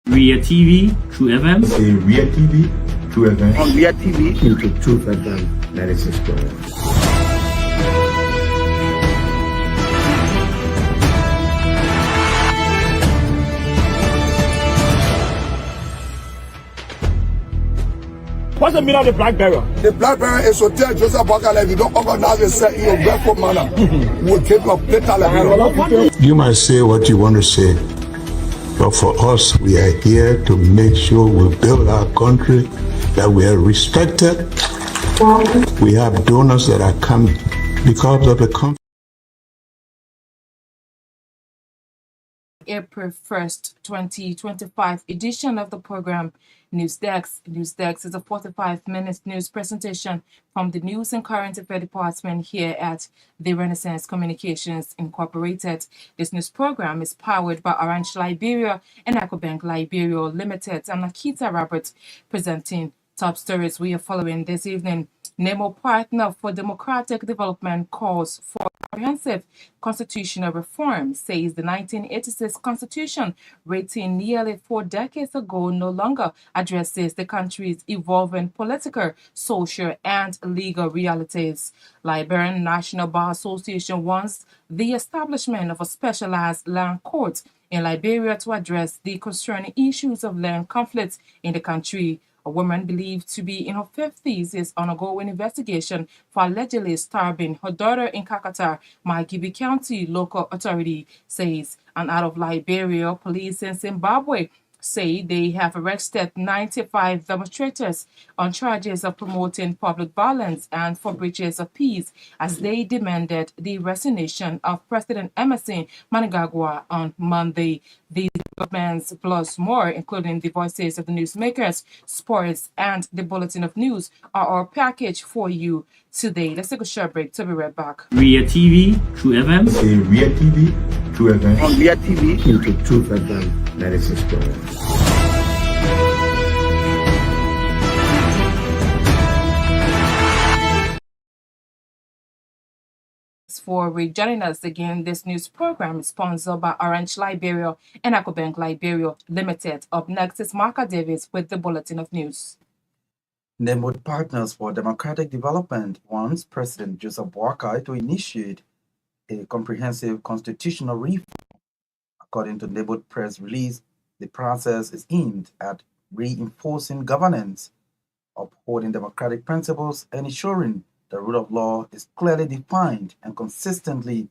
Ria TV, True FM. Say Ria TV, True FM. On Ria TV, into True FM 96.1. what's the meaning of the black barrier? The black barrier is to tell Joseph Walker if you don't organize yourself in a respectful manner, we'll take your plate. You might say what you want to say, but for us, we are here to make sure we build our country, that we are respected. We have donors that are coming because of the conflict. April 1st, 2025 edition of the program News Desk. News Desk is a 45-minute news presentation from the News and Current Affairs Department here at the Renaissance Communications Incorporated. This news program is powered by Orange Liberia and EcoBank Liberia Limited. I'm Naketa Roberts presenting top stories we are following this evening. NEMO Partner for Democratic Development calls for comprehensive constitutional reform, says the 1986 Constitution, written nearly 4 decades ago, no longer addresses the country's evolving political, social, and legal realities. Liberian National Bar Association wants the establishment of a specialized land court in Liberia to address the concerning issues of land conflicts in the country. A woman believed to be in her 50s is undergoing investigation for allegedly stabbing her daughter in Kakata, Margibi County local authority says. And out of Liberia, police in Zimbabwe say they have arrested 95 demonstrators on charges of promoting public violence and for breaches of peace as they demanded the resignation of President Emerson Mnangagwa on Monday. These developments plus more, including the voices of the newsmakers, sports, and the bulletin of news, are our package for you today. Let's take a short break to be right back. Ria TV, True FM. Say Ria TV, True FM. On Ria TV, into True FM 96.1. For joining us again. This news program is sponsored by Orange Liberia and EcoBank Liberia Limited. Up next is Marka Davis with the Bulletin of News. NEMO Partners for Democratic Development wants President Joseph Walker to initiate a comprehensive constitutional reform. According to NEMO press release, the process is aimed at reinforcing governance, upholding democratic principles, and ensuring the rule of law is clearly defined and consistently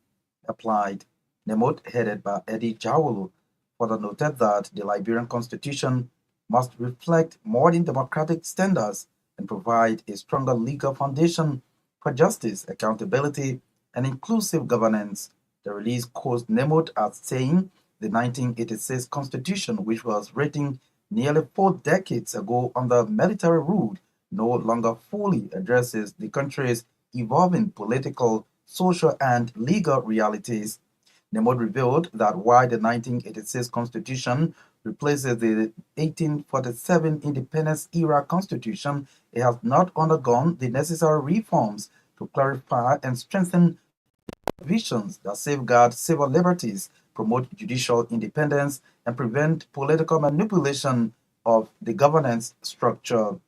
applied. NEMO, headed by Eddie Jawolo, further noted that the Liberian Constitution must reflect modern democratic standards and provide a stronger legal foundation for justice, accountability, and inclusive governance. The release quotes NEMO as saying the 1986 Constitution, which was written nearly 4 decades ago under military rule, no longer fully addresses the country's evolving political, social, and legal realities. NEMO revealed that while the 1986 Constitution replaces the 1847 Independence-era Constitution, it has not undergone the necessary reforms to clarify and strengthen provisions that safeguard civil liberties, promote judicial independence, and prevent political manipulation of the governance structure.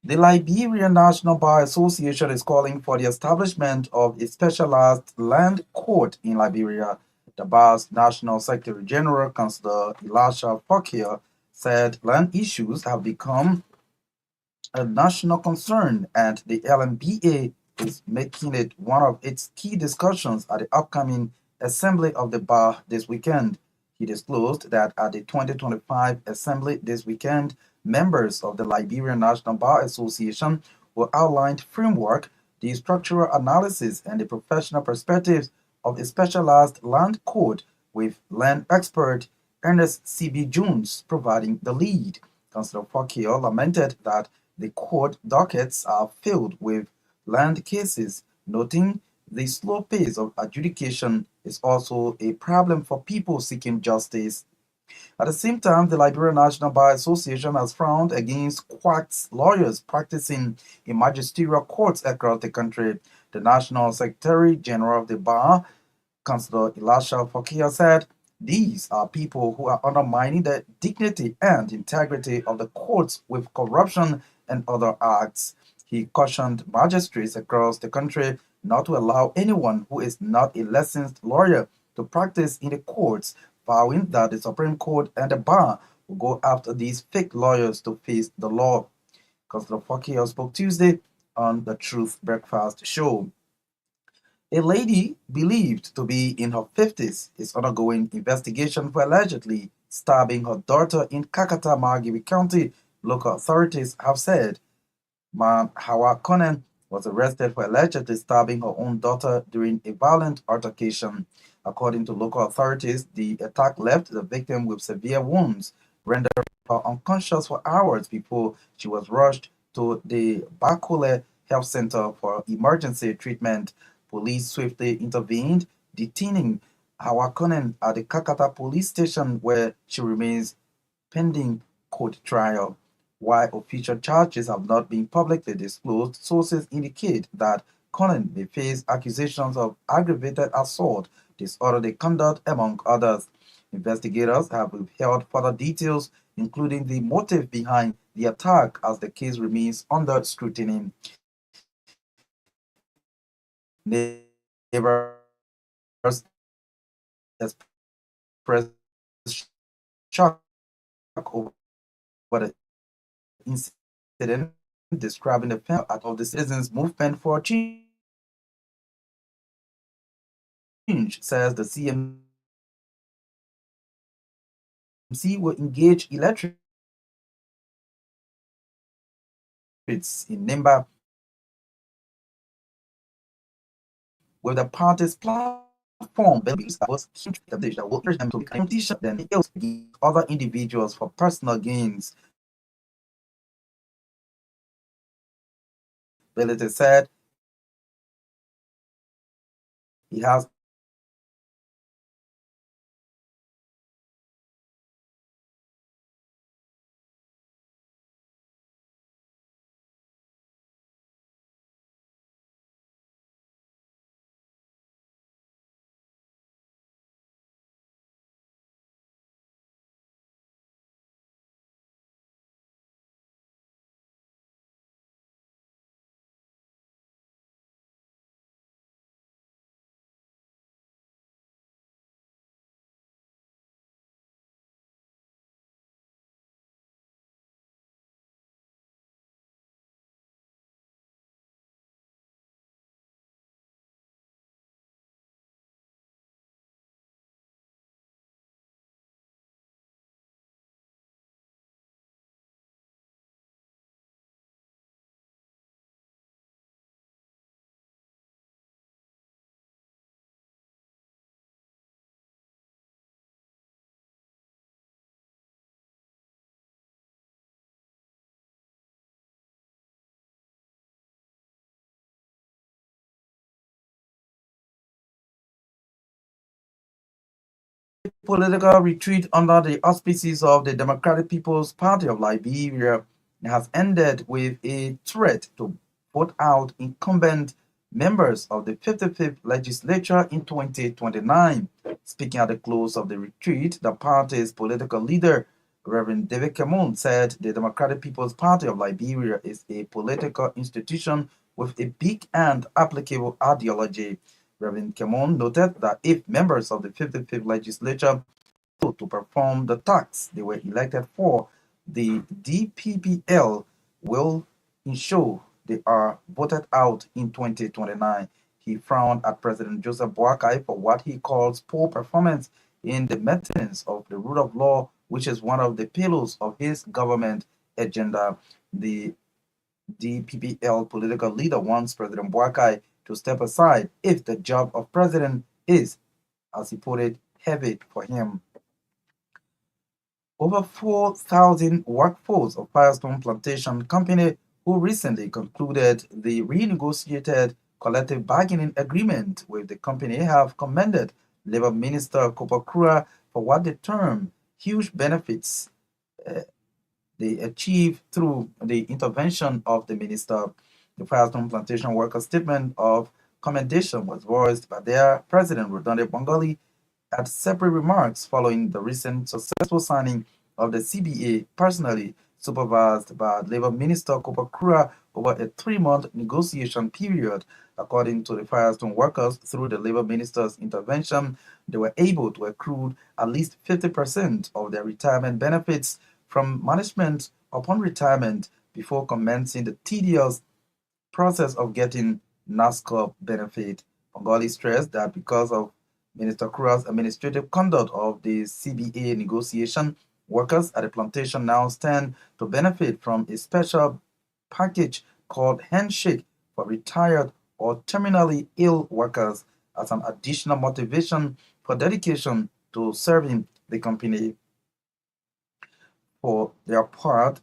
The Liberian National Bar Association is calling for the establishment of a specialized land court in Liberia. The bar's National Secretary General, Councillor Elisha Fakir, said land issues have become a national concern and the LMBA is making it one of its key discussions at the upcoming Assembly of the Bar this weekend. He disclosed that at the 2025 Assembly this weekend, members of the Liberian National Bar Association will outline framework, the structural analysis, and the professional perspectives of a specialized land court, with land expert Ernest C.B. Jones providing the lead. Councillor Fakir lamented that the court dockets are filled with land cases, noting the slow pace of adjudication is also a problem for people seeking justice. At the same time, the Liberian National Bar Association has frowned against quacks lawyers practicing in magisterial courts across the country. The National Secretary General of the Bar, Councillor Elisha Fakir, said These are people who are undermining the dignity and integrity of the courts with corruption and other acts. He cautioned magistrates across the country not to allow anyone who is not a licensed lawyer to practice in the courts, vowing that the Supreme Court and the bar will go after these fake lawyers to face the law. Councillor Fakir spoke Tuesday on the Truth Breakfast show. A lady believed to be in her 50s is undergoing investigation for allegedly stabbing her daughter in Kakata, Margibi County. Local authorities have said Hawa Konen was arrested for allegedly stabbing her own daughter during a violent altercation. According to local authorities, the attack left the victim with severe wounds, rendering her unconscious for hours before she was rushed to the Bakule Health Center for emergency treatment. Police swiftly intervened, detaining Hawa Konen at the Kakata police station where she remains pending court trial. While official charges have not been publicly disclosed, sources indicate that Conan may face accusations of aggravated assault, disorderly conduct, among others. Investigators have withheld further details, including the motive behind the attack, as the case remains under scrutiny. Neighbors expressed shock over the incident, describing the failure of the citizens' movement for change, says the CMC will engage electorates in number with the party's platform values that will urge them to be competition than other individuals for personal gains. Belete said he has political retreat under the auspices of the Democratic People's Party of Liberia has ended with a threat to vote out incumbent members of the 55th legislature in 2029. Speaking at the close of the retreat, the party's political leader, Reverend David Cameron, said the Democratic People's Party of Liberia is a political institution with a big and applicable ideology. Reverend Cameron noted that if members of the 55th legislature fail to perform the tasks they were elected for, the DPPL will ensure they are voted out in 2029. He frowned at President Joseph Boakai for what he calls poor performance in the maintenance of the rule of law, which is one of the pillars of his government agenda. The DPPL political leader wants President Boakai to step aside if the job of president is, as he put it, heavy for him. Over 4,000 workforce of Firestone Plantation Company, who recently concluded the renegotiated collective bargaining agreement with the company, have commended Labor Minister Kopakura for what they term huge benefits they achieved through the intervention of the minister. The Firestone Plantation Workers' statement of commendation was voiced by their president, Rodonde Bongali, had separate remarks following the recent successful signing of the CBA, personally supervised by Labour Minister Cooper Kura over a 3-month negotiation period. According to the Firestone workers, through the Labour Minister's intervention, they were able to accrue at least 50% of their retirement benefits from management upon retirement before commencing the tedious process of getting NASCOP benefit. Bengali stressed that because of Minister Kura's administrative conduct of the CBA negotiation, workers at the plantation now stand to benefit from a special package called Handshake for retired or terminally ill workers as an additional motivation for dedication to serving the company. For their part,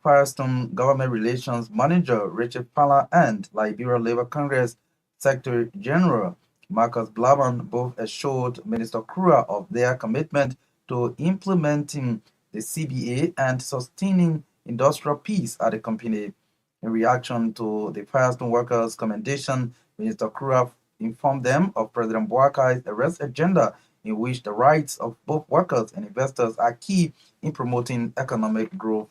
Firestone Government Relations Manager Richard Fala and Liberia Labour Congress Secretary General Marcus Blaban both assured Minister Kura of their commitment to implementing the CBA and sustaining industrial peace at the company. In reaction to the Firestone workers' commendation, Minister Kura informed them of President Boakai's arrest agenda, in which the rights of both workers and investors are key in promoting economic growth.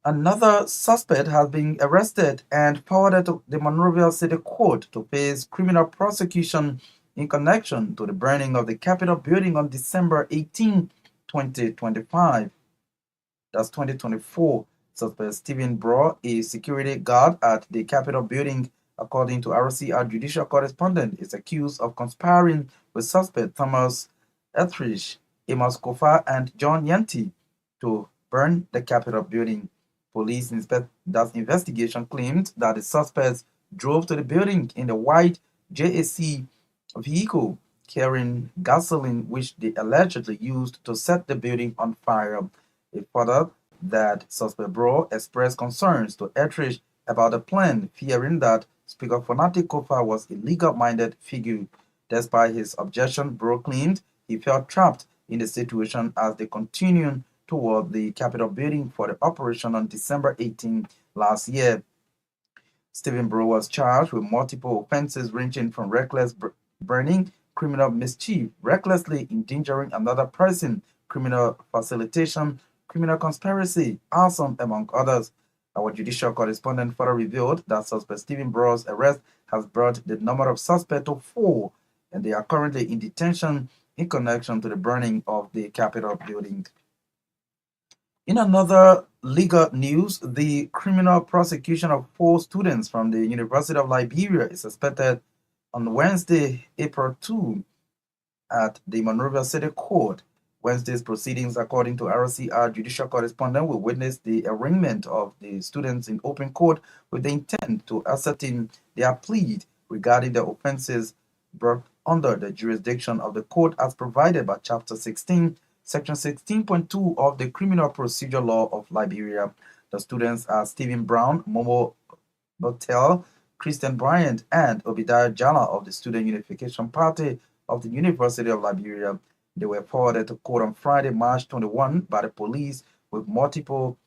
Another suspect has been arrested and forwarded to the Monrovia City Court to face criminal prosecution in connection to the burning of the Capitol building on December 18, 2025. That's 2024. Suspect Stephen Braw, a security guard at the Capitol building, according to RCR judicial correspondent, is accused of conspiring with suspect Thomas Etheridge, Amos Kofa, and John Yanti to burn the Capitol building. Police investigation claimed that the suspects drove to the building in the white JAC vehicle carrying gasoline, which they allegedly used to set the building on fire. It further that suspect Bro expressed concerns to Etheridge about the plan, fearing that Speaker Fonati Kofa was a legal-minded figure. Despite his objection, Bro claimed he felt trapped in the situation as they continued toward the Capitol building for the operation on December 18 last year. Stephen Bro was charged with multiple offenses ranging from reckless burning, criminal mischief, recklessly endangering another person, criminal facilitation, criminal conspiracy, arson, among others. Our judicial correspondent further revealed that suspect Stephen Bro's arrest has brought the number of suspects to 4, and they are currently in detention in connection to the burning of the Capitol building. In another legal news, the criminal prosecution of 4 students from the University of Liberia is expected on Wednesday, April 2, at the Monrovia City Court. Wednesday's proceedings, according to RCR judicial correspondent, will witness the arraignment of the students in open court with the intent to ascertain their plea regarding the offenses brought under the jurisdiction of the court as provided by Chapter 16, Section 16.2 of the Criminal Procedure Law of Liberia. The students are Stephen Brown, Momo Botel, Christian Bryant, and Obadiah Jala of the Student Unification Party of the University of Liberia. They were forwarded to court on Friday, March 21 by the police with multiple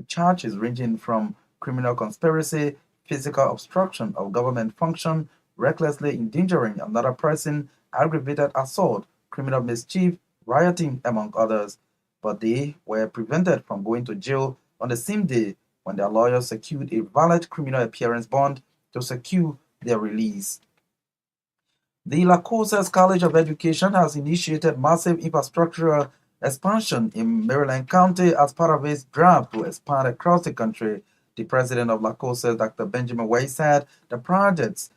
charges ranging from criminal conspiracy, physical obstruction of government function, recklessly endangering another person, aggravated assault, criminal mischief, rioting, among others. But they were prevented from going to jail on the same day when their lawyers secured a valid criminal appearance bond to secure their release. The Lacosas College of Education has initiated massive infrastructural expansion in Maryland County as part of its drive to expand across the country. The president of Lacosas, Dr. Benjamin Way, said the projects,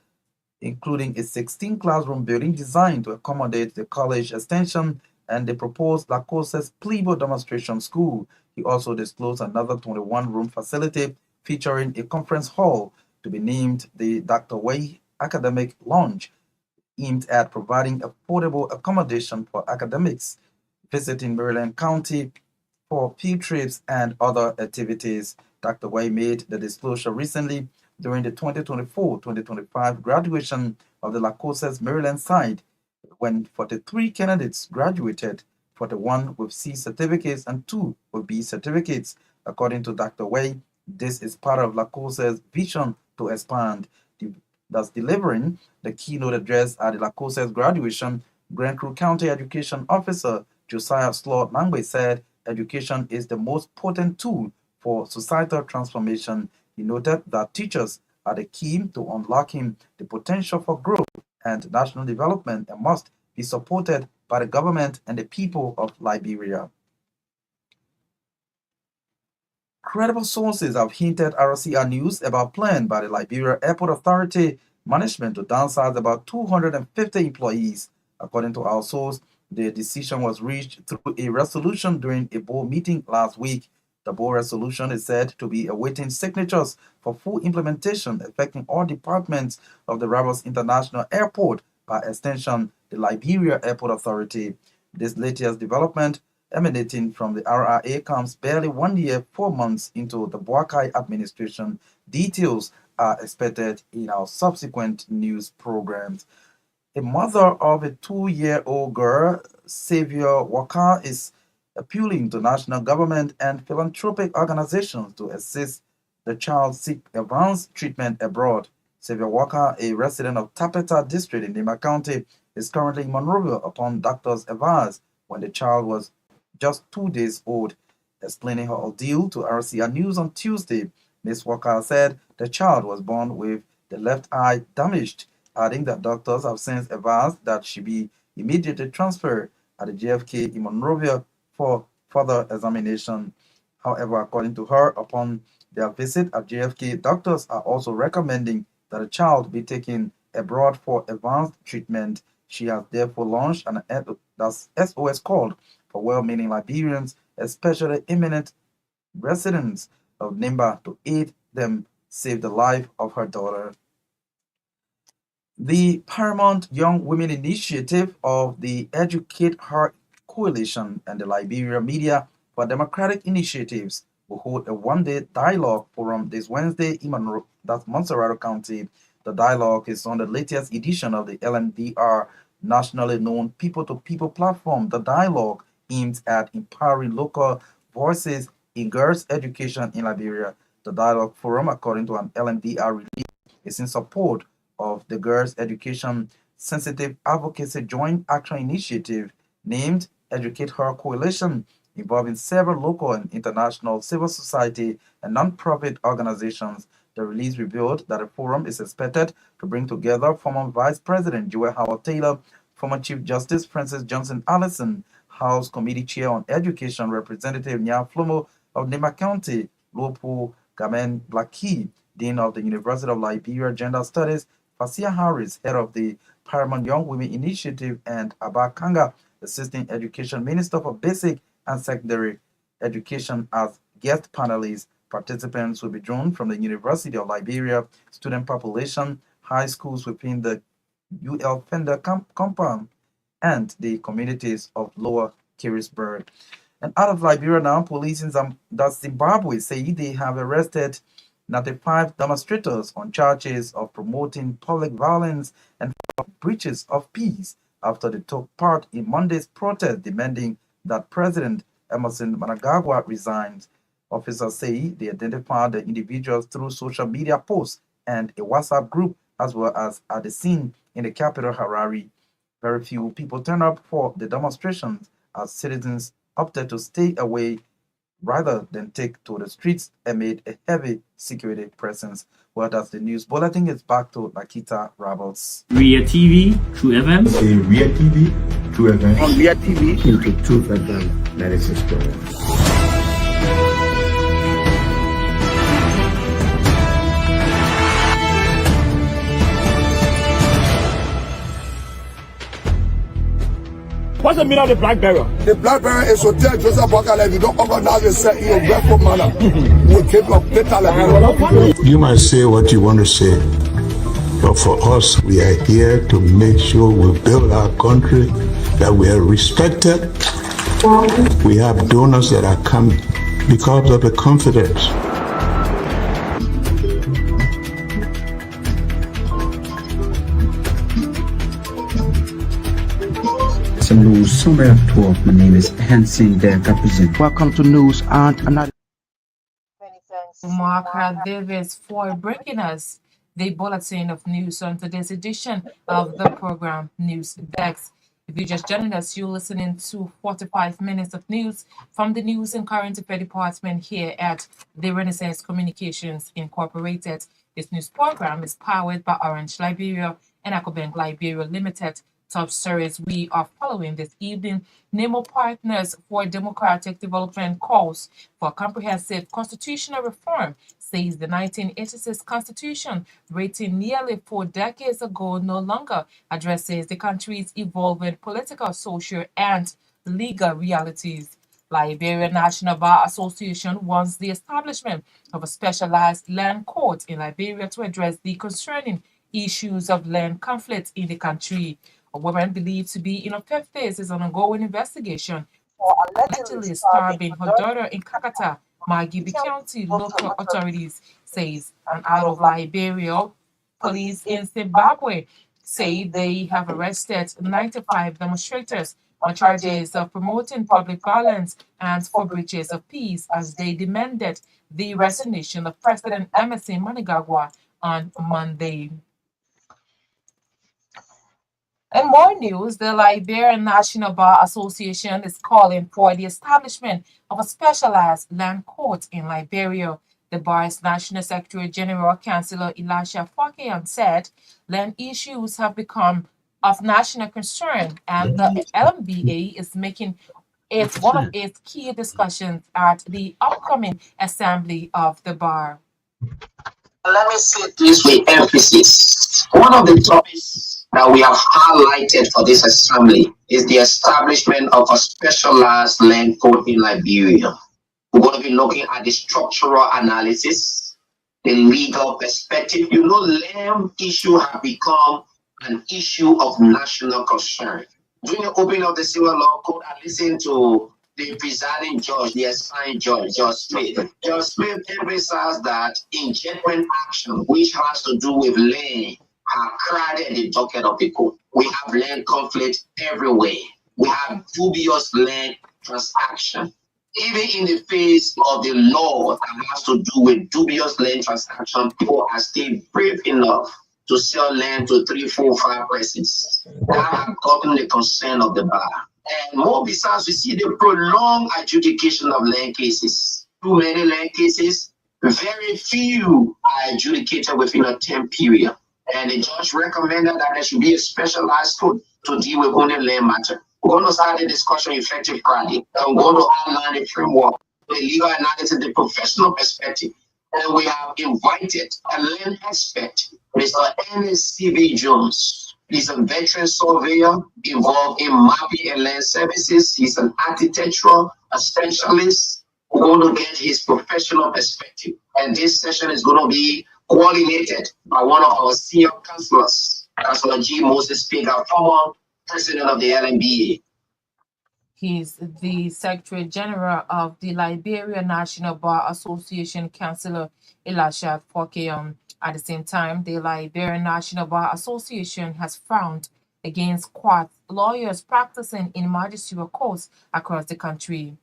including a 16-classroom building designed to accommodate the college extension and the proposed Lacosas Plebo Demonstration School. He also disclosed another 21-room facility featuring a conference hall to be named the Dr. Way Academic Lounge, aimed at providing affordable accommodation for academics visiting Maryland County for field trips and other activities. Dr. Way made the disclosure recently during the 2024-2025 graduation of the Lacosas Maryland side, when 43 candidates graduated, 41 with C certificates and 2 with B certificates. According to Dr. Way, this is part of Lacosas' vision to expand. The thus delivering the keynote address at the Lacosa's graduation. Grand Crew County Education Officer Josiah Slot Nangwe said education is the most potent tool for societal transformation. He noted that teachers are the key to unlocking the potential for growth and national development and must be supported by the government and the people of Liberia. Credible sources have hinted RCR News about plan by the Liberia Airport Authority management to downsize about 250 employees. According to our source, the decision was reached through a resolution during a board meeting last week. The board resolution is said to be awaiting signatures for full implementation affecting all departments of the Ravos International Airport, by extension, the Liberia Airport Authority. This latest development emanating from the RRA comes barely 1 year, 4 months into the Boakai administration. Details are expected in our subsequent news programs. A mother of a 2-year-old girl, Xavier Walker, is appealing to national government and philanthropic organizations to assist the child seek advanced treatment abroad. Xavier Walker, a resident of Tapeta District in Nima County, is currently in Monrovia upon doctor's advice when the child was just 2 days old. Explaining her ordeal to RCR News on Tuesday, Ms. Walker said the child was born with the left eye damaged, adding that doctors have since advised that she be immediately transferred at the JFK in Monrovia for further examination. However, according to her, upon their visit at JFK, doctors are also recommending that a child be taken abroad for advanced treatment. She has therefore launched an SOS call for well-meaning Liberians, especially imminent residents of Nimba, to aid them save the life of her daughter. The Paramount Young Women Initiative of the Educate Her Coalition and the Liberia Media for Democratic Initiatives will hold a one-day dialogue forum this Wednesday in Montserrat County. The dialogue is on the latest edition of the LMDR, nationally known people-to-people platform. The dialogue aims at empowering local voices in girls' education in Liberia. The dialogue forum, according to an LMDR release, is in support of the Girls' Education Sensitive Advocacy Joint Action Initiative named Educate Her Coalition, involving several local and international civil society and non-profit organizations. The release revealed that the forum is expected to bring together former Vice President Joel Howard Taylor, former Chief Justice Francis Johnson Allison, House Committee Chair on Education Representative Nya Flomo of Nima County, Lopu Gamen Blackie, Dean of the University of Liberia Gender Studies, Fasia Harris, head of the Paramount Young Women Initiative, and Abba Kanga, Assistant Education Minister for Basic and Secondary Education, as guest panelists. Participants will be drawn from the University of Liberia, student population, high schools within the UL Fender compound, and the communities of Lower Carisburg. And out of Liberia now, police in Zimbabwe say they have arrested 95 demonstrators on charges of promoting public violence and breaches of peace after they took part in Monday's protest demanding that President Emerson Mnangagwa resigns. Officers say they identified the individuals through social media posts and a WhatsApp group, as well as at the scene in the capital, Harare. Very few people turned up for the demonstrations as citizens opted to stay away rather than take to the streets amid a heavy security presence. Well, that's the news bulletin. It's back to Naketa Roberts. Ria TV, True FM. Say Ria TV, True FM. On Ria TV. Into Truth FM 96.1. What's the meaning of the black barrel? The black barrel is to tell Joseph Bakala, if you don't organize yourself in a grateful manner, we'll keep your fatal. You might say what you want to say, but for us, we are here to make sure we build our country, that we are respected. We have donors that are coming because of the confidence. News summary of 12. My name is Hansen Der Represent. Welcome to news and another. Marka Davis for breaking us the bulletin of news on today's edition of the program News Desk. If you're just joining us, you're listening to 45 minutes of news from the News and Current Affairs Department here at the Renaissance Communications Incorporated. This news program is powered by Orange Liberia and Ecobank Liberia Limited. Top stories we are following this evening. NEMO Partners for Democratic Development calls for comprehensive constitutional reform, says the 1986 Constitution, written nearly 4 decades ago, no longer addresses the country's evolving political, social, and legal realities. Liberia National Bar Association wants the establishment of a specialized land court in Liberia to address the concerning issues of land conflict in the country. A woman believed to be in her 50s is an ongoing investigation for allegedly starving her daughter in Kakata, Margibi County. Local authorities says, and out of Liberia, police in Zimbabwe say they have arrested 95 demonstrators on charges of promoting public violence and for breaches of peace as they demanded the resignation of President Emerson Mnangagwa on Monday. In more news, the Liberian National Bar Association is calling for the establishment of a specialized land court in Liberia. The bar's National Secretary General, Councillor Elisha Fakian, said land issues have become of national concern, and the LMBA is making it one of its key discussions at the upcoming assembly of the bar. Let me say this with emphasis. One of the topics that we have highlighted for this assembly is the establishment of a specialized land court in Liberia. We're going to be looking at the structural analysis, the legal perspective. You know, land issue have become an issue of national concern. During the opening of the Civil Law Court, I listened to the presiding judge, the assigned judge, Judge Smith. Judge Smith emphasized that injectment action, which has to do with land, have crowded the docket of the court. We have land conflict everywhere. We have dubious land transaction. Even in the face of the law that has to do with dubious land transaction, people are still brave enough to sell land to 3, 4, 5 persons. That have gotten the consent of the bar. And more besides, we see the prolonged adjudication of land cases. Too many land cases, very few are adjudicated within a 10 period. And the judge recommended that there should be a specialized court to deal with only land matter. We're going to start the discussion effective Friday. I'm going to outline the framework, the legal analysis, the professional perspective. And we have invited a land expert, Mr. N.S.C.V. Jones. He's a veteran surveyor involved in mapping and land services. He's an architectural specialist. We're going to get his professional perspective. And this session is going to be coordinated by one of our senior counselors, Councillor G. Moses Pega, former president of the LMBA. He's the Secretary General of the Liberia National Bar Association, Councillor Elisha Fakian. At the same time, the Liberia National Bar Association has frowned against quart lawyers practicing in magisterial courts across the country.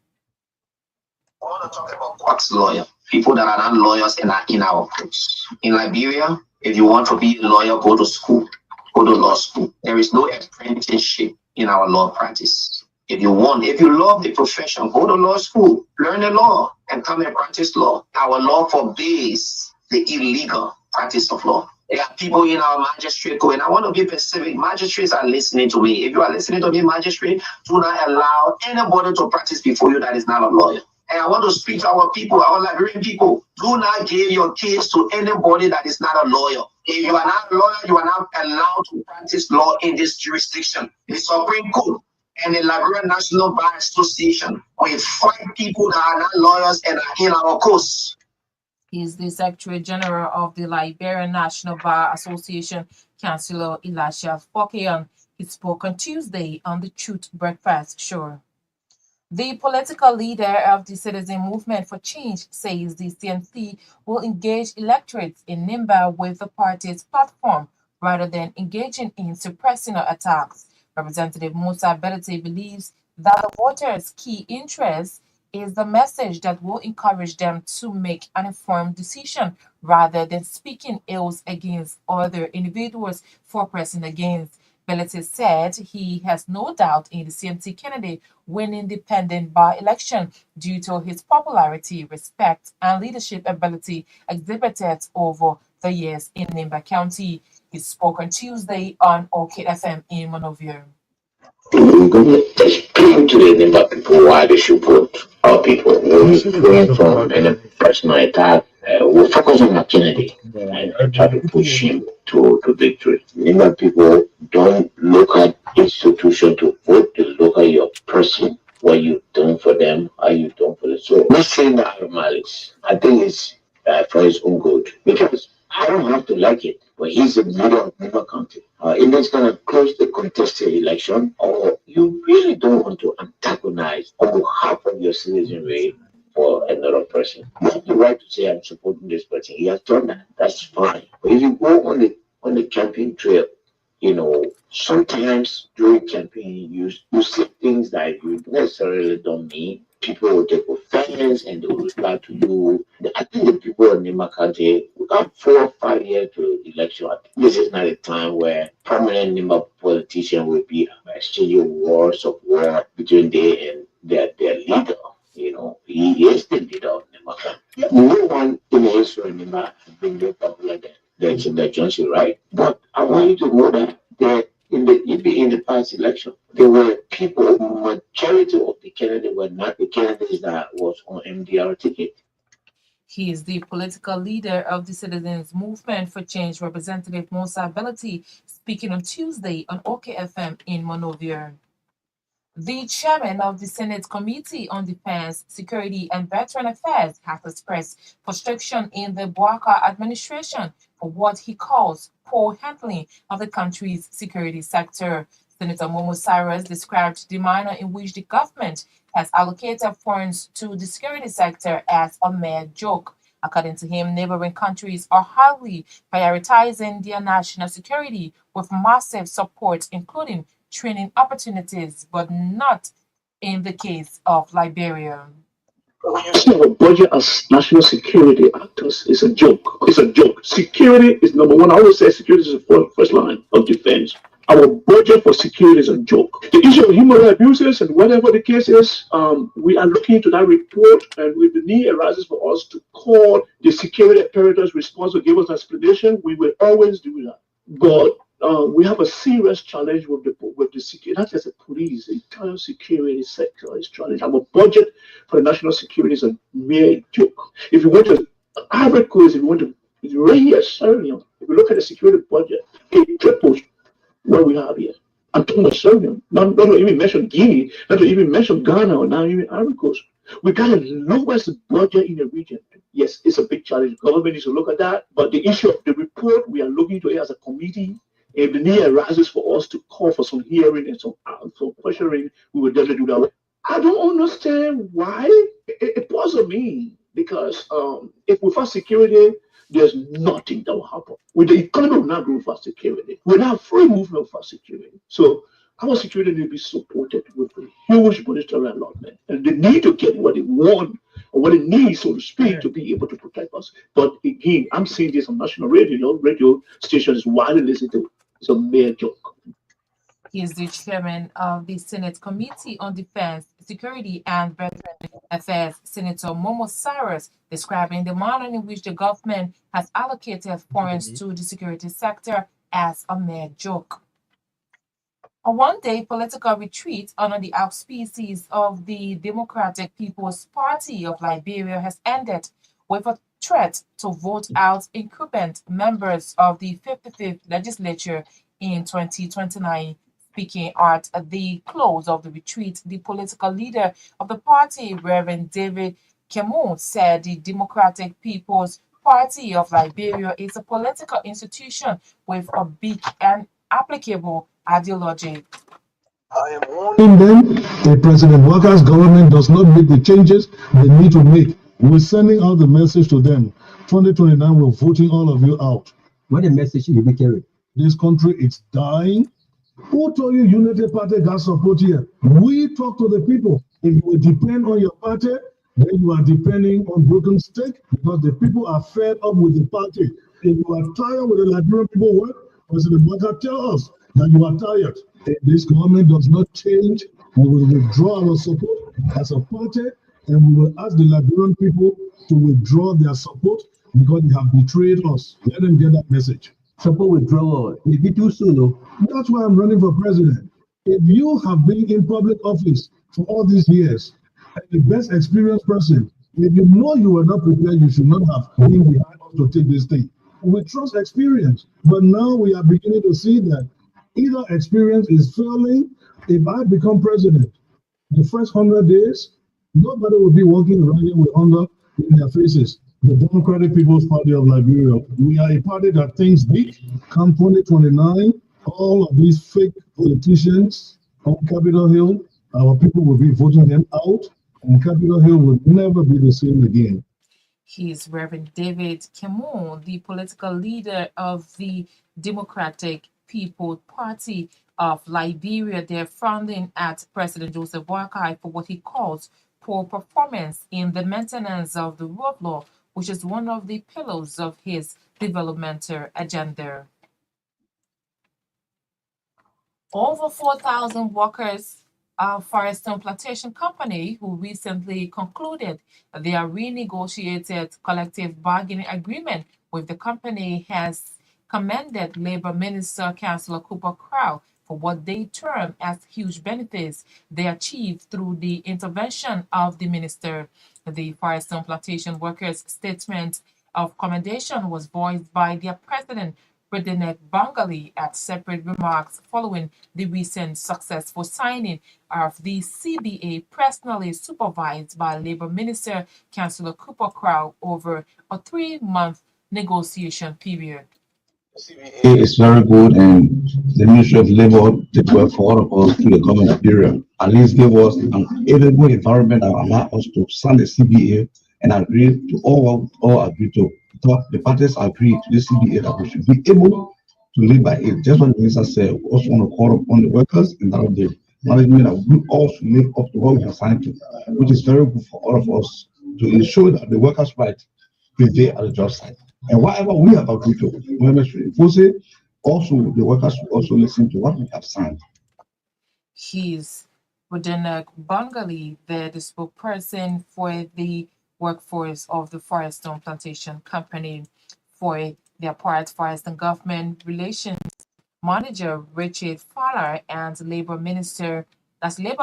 I want to talk about quacks lawyer, people that are not lawyers and are in our courts. In Liberia, if you want to be a lawyer, go to school, go to law school. There is no apprenticeship in our law practice. If you love the profession, go to law school, learn the law, and come and practice law. Our law forbids the illegal practice of law. There are people in our magistrate court, and I want to be specific. Magistrates are listening to me. If you are listening to me, magistrate, do not allow anybody to practice before you that is not a lawyer. And I want to speak to our people, our Liberian people. Do not give your case to anybody that is not a lawyer. If you are not a lawyer, you are not allowed to practice law in this jurisdiction. The Supreme Court and the Liberian National Bar Association will fight people that are not lawyers and are in our courts. He is the Secretary General of the Liberian National Bar Association, Councillor Elisha Fakian. He spoke on Tuesday on the Truth Breakfast Show. The political leader of the Citizen Movement for Change says the CNC will engage electorates in NIMBA with the party's platform rather than engaging in suppressing attacks. Representative Musa Belete believes that the voters' key interest is the message that will encourage them to make an informed decision rather than speaking ills against other individuals for pressing against. Belete said he has no doubt in the CMT candidate winning the pending by-election due to his popularity, respect, and leadership ability exhibited over the years in Nimba County. He spoke on Tuesday on OK FM in Monrovia. We're going to explain to the Nimba people why they should vote our people. We're going from any personal attack. We'll focus on McKennedy and try to push him to victory. Nimba people don't look at institution to vote, they look at your person, what you've done for them, how you've done for them. So, not saying that I'm malice. I think it's for his own good. Because I don't have to like it, but he's the leader of Nimba County. If it's going to close the contested election, or you really don't want to antagonize on behalf of your citizenry for another person, you have the right to say, I'm supporting this person. He has done that. That's fine. But if you go on the campaign trail, you know, sometimes during campaign, you see things that you necessarily don't mean. People will take offense and they will reply to you. I think the people in Nimba County, we got 4 or 5 years to election. I think this is not a time where prominent Nimba politicians will be exchanging words of war between they and their leader. You know, he is the leader of Nimba County. No one in the history of Nimba has been more popular than Johnson, right? But I want you to know that in the past election, there were people, majority of the candidates were not the candidates that was on MDR ticket. He is the political leader of the Citizens Movement for Change, Representative Musa Ability, speaking on Tuesday on OKFM in Monrovia. The chairman of the Senate Committee on Defense, Security, and Veteran Affairs has expressed frustration in the Bouaka administration for what he calls poor handling of the country's security sector. Senator Momo Cyrus described the manner in which the government has allocated funds to the security sector as a mere joke. According to him, neighboring countries are highly prioritizing their national security with massive support, including training opportunities, but not in the case of Liberia. When you see our budget as national security actors, it's a joke. It's a joke. Security is number one. I always say security is the first line of defense. Our budget for security is a joke. The issue of human rights abuses and whatever the case is, we are looking into that report, and with the need arises for us to call the security apparatus responsible, give us an explanation. We will always do that. But we have a serious challenge with the security, not just the police, the entire security sector is challenged. Our budget for the national security is a mere joke. If you went to Ivory Coast, if you went to right here, Suriname, if you look at the security budget, it triples what we have here. I'm talking about Suriname, not to even mention Guinea, not to even mention Ghana, or now even Ivory Coast. We got the lowest budget in the region. Yes, it's a big challenge. The government needs to look at that. But the issue of the report, we are looking to it as a committee. If the need arises for us to call for some hearing and some pressuring, we will definitely do that. I don't understand why. It puzzles me because if without security, there's nothing that will happen. With the economy, will not grow for security. We're not free movement for security. So our security need to be supported with a huge monetary allotment, and they need to get what they want or what they need, so to speak, to be able to protect us. But again, I'm seeing this on national radio stations widely listened to. It's a mere joke. He is the chairman of the Senate Committee on Defense, Security, and Veteran Affairs, Senator Momo Cyrus, describing the manner in which the government has allocated funds to the security sector as a mere joke. A one-day political retreat under the auspices of the Democratic People's Party of Liberia has ended with a threat to vote out incumbent members of the 55th legislature in 2029. Speaking at the close of the retreat, the political leader of the party, Reverend David Kemu, said the Democratic People's Party of Liberia is a political institution with a big and applicable ideology. I am warning them if President Walker's government does not make the changes they need to make. We're sending out the message to them. 2029, we're voting all of you out. What a message you make, Eric? This country is dying. Who told you Unity Party got support here? We talk to the people. If you depend on your party, then you are depending on broken stick because the people are fed up with the party. If you are tired with the Liberian people work, President Marka tell us that you are tired. If this government does not change, we will withdraw our support as a party and we will ask the Liberian people to withdraw their support because they have betrayed us. Let them get that message. Support withdrawal. Will be too soon, though. That's why I'm running for president. If you have been in public office for all these years, and the best experienced person, if you know you were not prepared, you should not have been behind us to take this thing. We trust experience, but now we are beginning to see that either experience is failing. If I become president, the first 100 days, nobody will be walking around here with hunger in their faces. The Democratic People's Party of Liberia, we are a party that thinks big. Come 2029, all of these fake politicians on Capitol Hill, our people will be voting them out, and Capitol Hill will never be the same again. He's Reverend David Kemon, the political leader of the Democratic People's Party of Liberia. They're frowning at President Joseph Boakai for what he calls poor performance in the maintenance of the rule of law, which is one of the pillars of his developmental agenda. Over 4,000 workers of Firestone Plantation Company, who recently concluded their renegotiated collective bargaining agreement with the company, has commended Labor Minister Councillor Cooper Crow for what they term as huge benefits they achieved through the intervention of the minister. The Firestone Plantation workers' statement of commendation was voiced by their president, President Bangali, at separate remarks following the recent successful signing of the CBA, personally supervised by Labor Minister Councillor Cooper Crow over a 3-month negotiation period. CBA is very good, and the Ministry of Labor did well for all of us through the government period. At least give us an favorable environment that allow us to sign the CBA and agree to all agree to. The parties agree to the CBA that we should be able to live by it. Just what the minister said, we also want to call upon the workers and that of the management that we all should live up to what we have signed to, which is very good for all of us to ensure that the workers' rights prevail at the job site. And whatever we have agreed to, we should enforce it. Also, the workers should also listen to what we have signed. He's President Bangali, the spokesperson for the workforce of the Firestone Plantation Company. For their part, Firestone Government Relations Manager Richard Fowler and Labor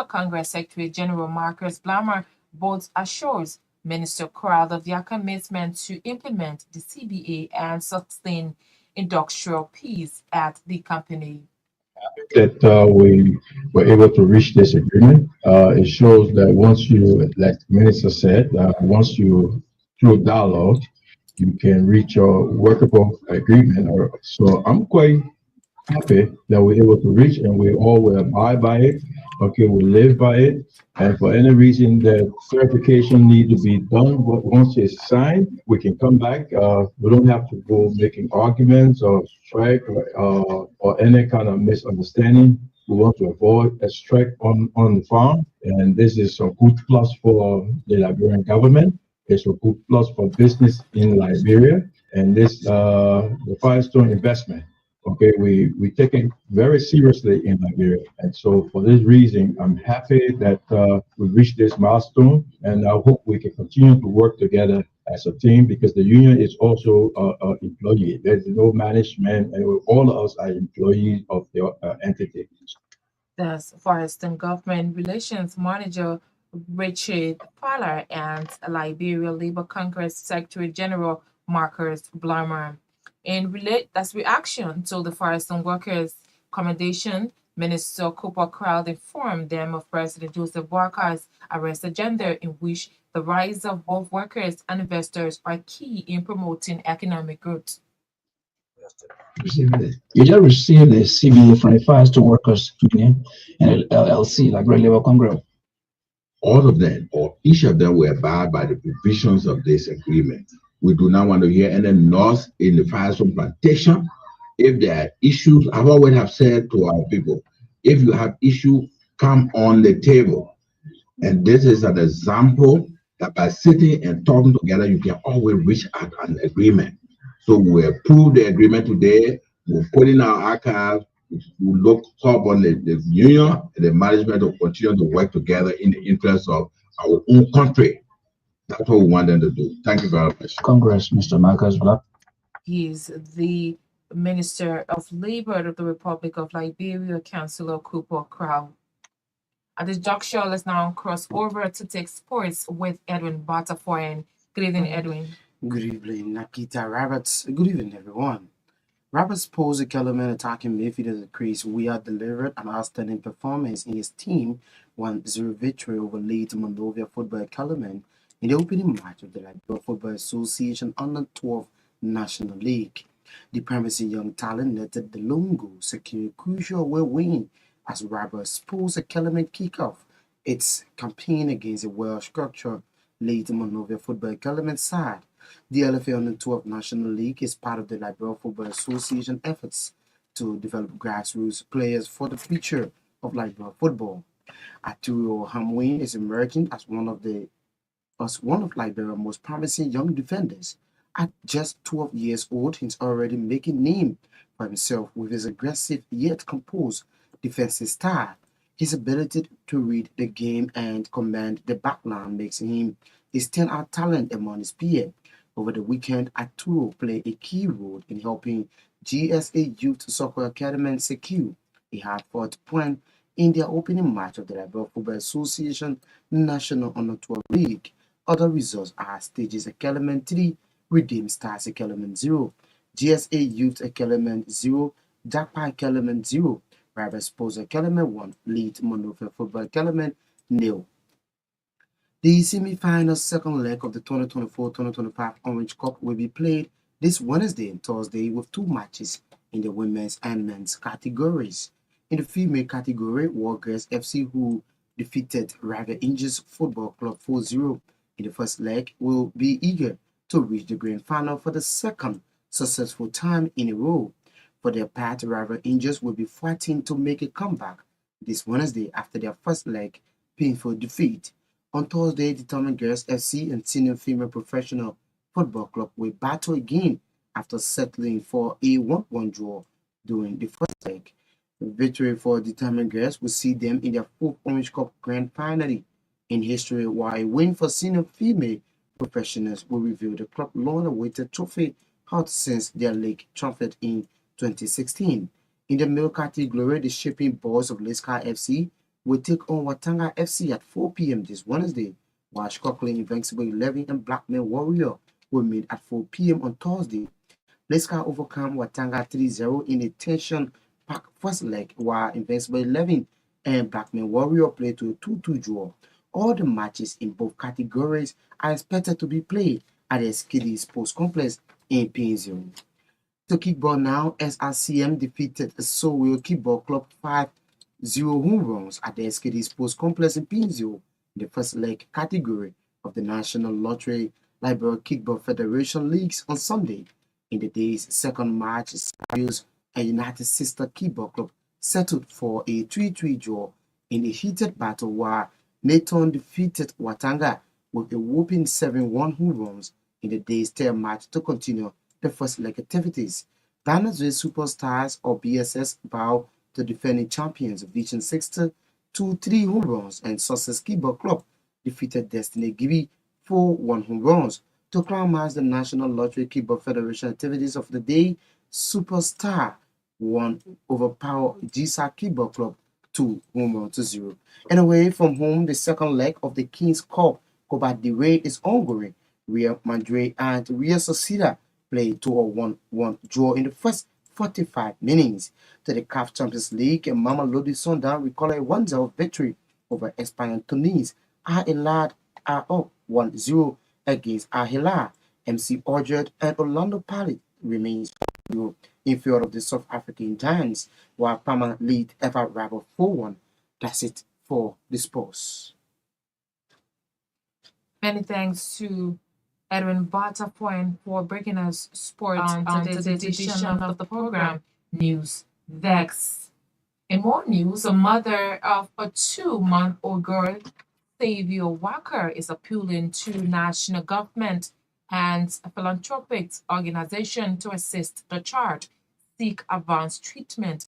Congress Secretary General Marcus Blammer both assures Minister Crowd of their commitment to implement the CBA and sustain industrial peace at the company. That we were able to reach this agreement. It shows that once you, like the minister said, once you, through dialogue, you can reach a workable agreement. So I'm quite happy that we're able to reach, and we all will abide by it. Okay, we live by it. And for any reason that clarification need to be done, but once it's signed, we can come back. We don't have to go making arguments or strike or any kind of misunderstanding. We want to avoid a strike on the farm. And this is a good plus for the Liberian government. It's a good plus for business in Liberia. And this, the Firestone investment. Okay, we take it very seriously in Liberia, and so for this reason, I'm happy that we reached this milestone, and I hope we can continue to work together as a team because the union is also an employee. There's no management, and all of us are employees of the entity. That's Firestone Government Relations Manager Richard Fowler and Liberia Labor Congress Secretary General Marcus Blammer. That's reaction to the Firestone workers' commendation. Minister Cooper Crowd informed them of President Joseph Boakai's arrest agenda, in which the rise of both workers and investors are key in promoting economic growth. You just received the CBA from the Firestone Workers Union and LLC, like Labor Congress. All of them, or each of them, were barred by the provisions of this agreement. We do not want to hear any noise in the Firestone Plantation. If there are issues, I've always have said to our people, if you have issues, come on the table. And this is an example that by sitting and talking together, you can always reach out an agreement. So we approve the agreement today. We'll put in our archives. We'll look up on the union and the management to continue to work together in the interest of our own country. That's what we want them to do. Thank you very much. Congress, Mr. Marcus Black. He is the Minister of Labor of the Republic of Liberia, Councillor Cooper Crow. At this juncture, let's now cross over to take sports with Edwin Batafoyan. Good evening, Edwin. Good evening, Naketa Roberts. Good evening, everyone. Roberts posed a Kellerman attacking midfielder crease. We are delivered an outstanding performance in his team 1-0 victory over Late Monrovia Football Kellerman in the opening match of the Liberia Football Association Under-12 National League. The promising young talent netted the lone goal, securing a crucial away win as Roberts posed a Kellerman kickoff its campaign against a well-structured Late Monrovia Football Kellerman side. The LFA Under-12 National League is part of the Liberia Football Association efforts to develop grassroots players for the future of Liberia football. Arturo Hamwin is emerging as one of Liberia's most promising young defenders. At just 12 years old, he's already making name for himself with his aggressive yet composed defensive style. His ability to read the game and command the backline makes him a standout talent among his peers. Over the weekend, Arturo played a key role in helping GSA Youth Soccer Academy secure a hard-fought point in their opening match of the Liberia Football Association National Under-12 League. Other results are Stages Academy 3, Redeemed Stars Academy 0, GSA Youth Academy 0, Jackpot Academy 0, Rival Sports Academy 1, Lead Monrovia Football Academy 0. The semi-final second leg of the 2024-2025 Orange Cup will be played this Wednesday and Thursday with two matches in the women's and men's categories. In the female category, Wargirls FC, who defeated Rival Angels Football Club 4-0 in the first leg, will be eager to reach the grand final for the second successful time in a row. For their part, Rival Angels will be fighting to make a comeback this Wednesday after their first leg painful defeat. On Thursday, Determined Girls FC and Senior Female Professional Football Club will battle again after settling for a 1-1 draw during the first leg. The victory for Determined Girls will see them in their fourth Orange Cup Grand Finale in history, while a win for Senior Female Professionals will reveal the club long-awaited trophy held since their league triumph in 2016. In the male category, the Shipping Boys of Liscar FC will take on Watanga FC at 4 p.m. this Wednesday, while Scotland Invincible 11 and Blackman Warrior will meet at 4 p.m. on Thursday. Liscar overcome Watanga 3-0 in a tension-packed first leg, while Invincible 11 and Blackman Warrior play to a 2-2 draw. All the matches in both categories are expected to be played at the Skiddy Sports Complex in Painesville. To kickball now, SRCM defeated Sowell Kickball Club 5-0 home runs at the SKD Sports Complex in Painesville in the first leg category of the National Lottery Liberia Kickball Federation Leagues on Sunday. In the day's second match, Sirius and United Sister Kickball Club settled for a 3-3 draw in a heated battle, while Nathan defeated Watanga with a whopping 7-1 home runs in the day's third match to continue the first leg activities. Bannersville Superstars or BSS bow to defending champions Vision 6-3 home runs, and Success Kickball Club defeated Destiny Gibi 4-1 home runs. To climax the National Lottery Kickball Federation activities of the day, Superstar won over Power GSA Kickball Club 2 home run to 0. And away from home, the second leg of the Kings Cup Copa del Rey is ongoing. Real Madrid and Real Sociedad played 2-1 draw in the first 45 minutes. To the CAF Champions League, and Mamelodi Sundowns recorded a 1-0 victory over Espanyol Tunis. Al Hilal are up 1-0 against Al Hilal. MC Orchard and Orlando Pirates remains in favor of the South African Giants, while Parma lead ever rival 4-1. That's it for the sports. Many thanks to Edwin Batafoyan for breaking us sports on today's edition of the program News Vex. In more news, a mother of a 2-month-old girl Xavier Walker is appealing to national government and a philanthropic organization to assist the child seek advanced treatment.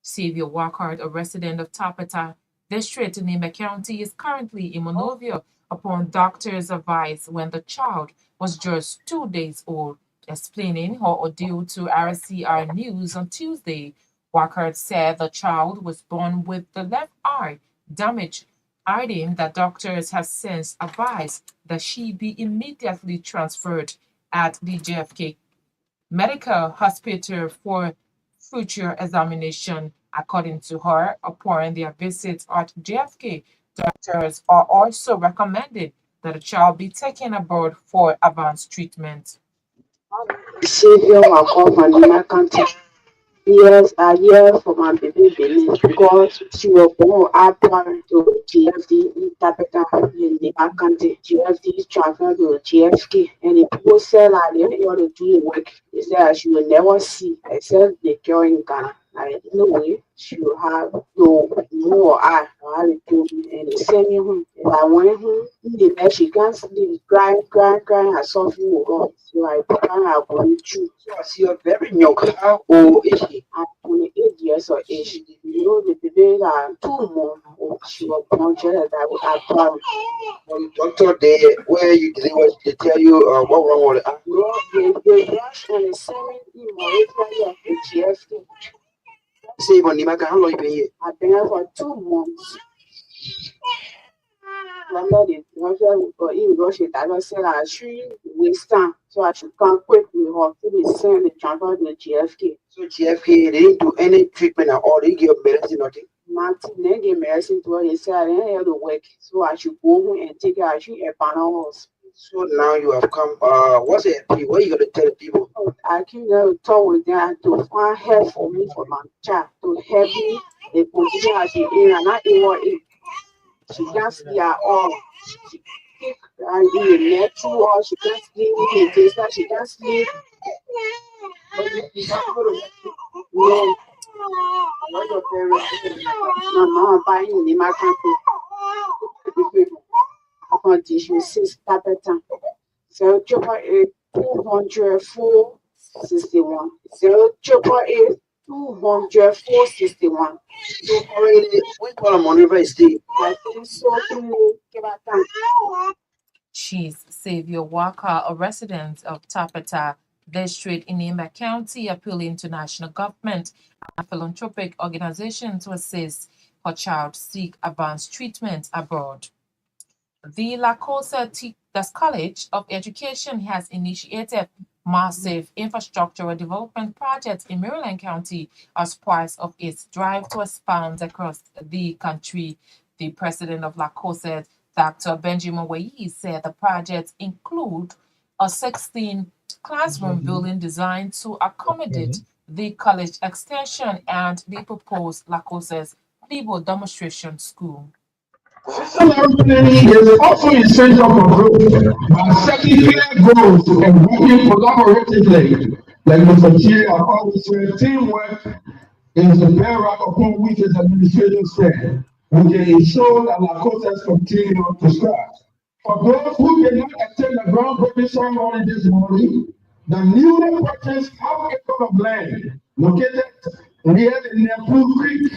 Xavier Walker, a resident of Tapeta District in Nima County, is currently in Monrovia upon doctor's advice when the child was just 2 days old. Explaining her ordeal to RCR News on Tuesday, Walker said the child was born with the left eye damaged, adding that doctors have since advised that she be immediately transferred at the JFK Medical Hospital for future examination. According to her, upon their visit at JFK, doctors are also recommended that the child be taken abroad for advanced treatment. Savior will come from the country. Years are years for my baby because she was born upon to GFD in Tapeta in the country. GFD transferred to GFK, and the people said that they want to do the work. They said she will never see except the girl in Ghana. And no way she will have no more eye or have it to me, and they send me home. If I went home, in the bed she can't sleep, crying, her something will go. So I put on her going through. So I see her very young. How old is she? I'm 28 years of age. You know, the baby are 2 months. She was born just as I was the doctor there, where you they tell you what wrong with her? No, they rush and they send me immediately to GFK. Say, how long you been here? I've been here for 2 months. Remember the doctor for him rush it. I just said I should waste time, so I should come quick with her to be sent the transfer to GFK. So GFK, they didn't do any treatment at all. They give medicine, nothing. Nothing. They gave medicine to her. They said I didn't have to work, so I should go home and take her. I should a panels. So now you have come. What's it? What are you gonna tell the people? Oh, I came there to talk with them to find help for me for my child to help me. They continue as she in and not even in. She can't sleep at all. She kick and in the neck too, or she can't sleep in the face that she can't sleep. No. What your parents? My mom buying in my country. Upon tissue 6 Tapeta. 088 200 461. 088 200 461. So already we call them on River State. I think so to give a time. Chief Xavier Walker, a resident of Tapeta District in Nima County, appealing to national government and philanthropic organizations to assist her child seek advanced treatment abroad. The La Cosa College of Education has initiated massive infrastructural development projects in Maryland County as part of its drive to expand across the country. The president of La Cosa, Dr. Benjamin Myean, said the projects include a 16-classroom building designed to accommodate the college extension and the proposed La Cosa's Bible demonstration school. System planning is also essential for growth by setting clear goals and working collaboratively. Like Mr. G always said, teamwork is the bedrock upon which its administrators stand. We can ensure that our process continue to strive. For those who did not attend the groundbreaking ceremony this morning, the newly purchased half acre of land located near the Nepal Creek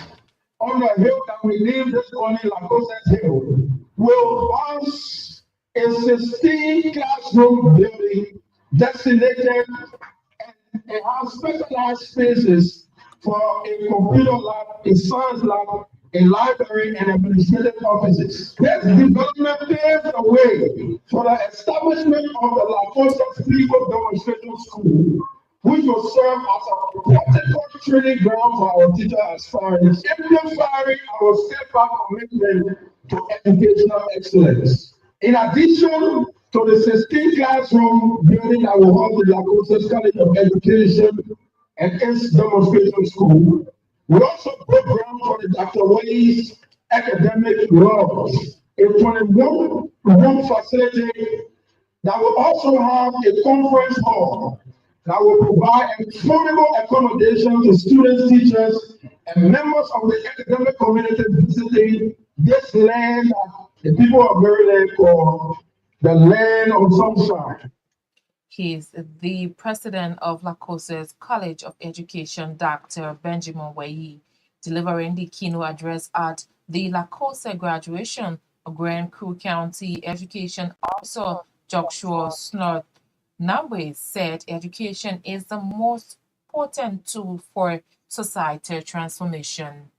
on the hill that we name this morning La Cosa's Hill will house a 16-classroom building designated and have specialized spaces for a computer lab, a science lab, a library, and administrative offices. This development paves the way for the establishment of the La Cosa's Legal Demonstration School, which will serve as a practical training ground for our teachers as far as amplifying our steadfast commitment to educational excellence. In addition to the 16-classroom building that will house the La Cosa's College of Education and its demonstration school, we also program for the Dr. Way's academic labs, a 21-room facility that will also have a conference hall that will provide affordable accommodation to students, teachers, and members of the academic community visiting this land that The people of Maryland call the land of sunshine. He is the president of Lacoste's College of Education, Dr. Benjamin Myean, delivering the keynote address at the Lacoste graduation. Grand Crew County Education Officer Joshua Snort Namwe said education is the most important tool for societal transformation.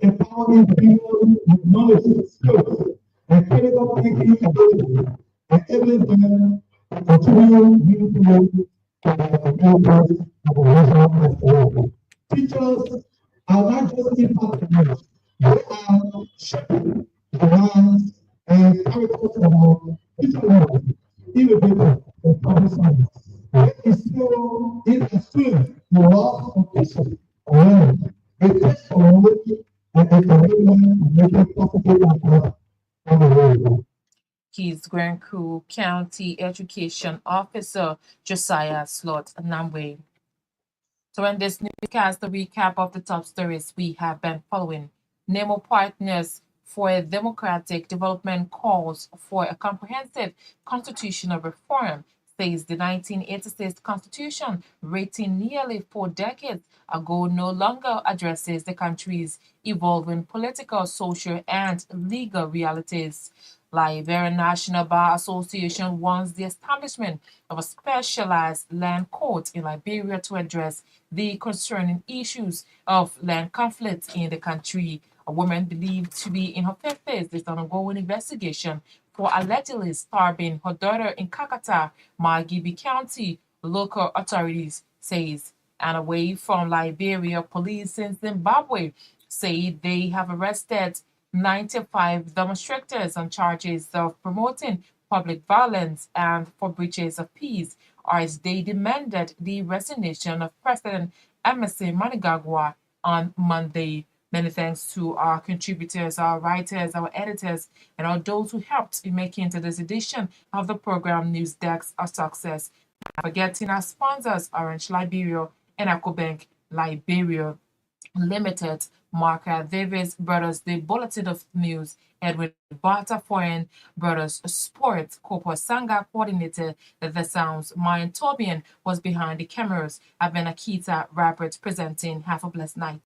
Empowering people with knowledge, skills, and critical thinking ability, enabling them to continue being members of the national world. Teachers are not just impactors, they are shaping the minds and characters of our future innovators and public service. They instill in a student the love of patience, learning, a taste for knowledge, and a commitment to making positive impact on the world. He's Grand Crew County Education Officer Josiah Slot Namwe. So in this newscast, the recap of the top stories we have been following. NEMO Partners for Democratic Development calls for a comprehensive constitutional reform, says the 1986 Constitution, written nearly 4 decades ago, no longer addresses the country's evolving political, social, and legal realities. Liberia National Bar Association wants the establishment of a specialized land court in Liberia to address the concerning issues of land conflicts in the country. A woman believed to be in her 50s is an ongoing investigation for allegedly starving her daughter in Kakata, Margibi County, local authorities says. And away from Liberia, police in Zimbabwe say they have arrested 95 demonstrators on charges of promoting public violence and for breaches of peace, as they demanded the resignation of President Emerson Mnangagwa on Monday. Many thanks to our contributors, our writers, our editors, and all those who helped in making this edition of the program News Desk a success. Not forgetting our sponsors, Orange Liberia and EcoBank Liberia Limited, Marka Davis, Brothers, the Bulletin of News, Edwin Bata Foreign, Brothers Sports, Kopo Sanga coordinated the sounds. Myean Torgbean was behind the cameras. I've been Naketa Roberts presenting. Have a blessed night.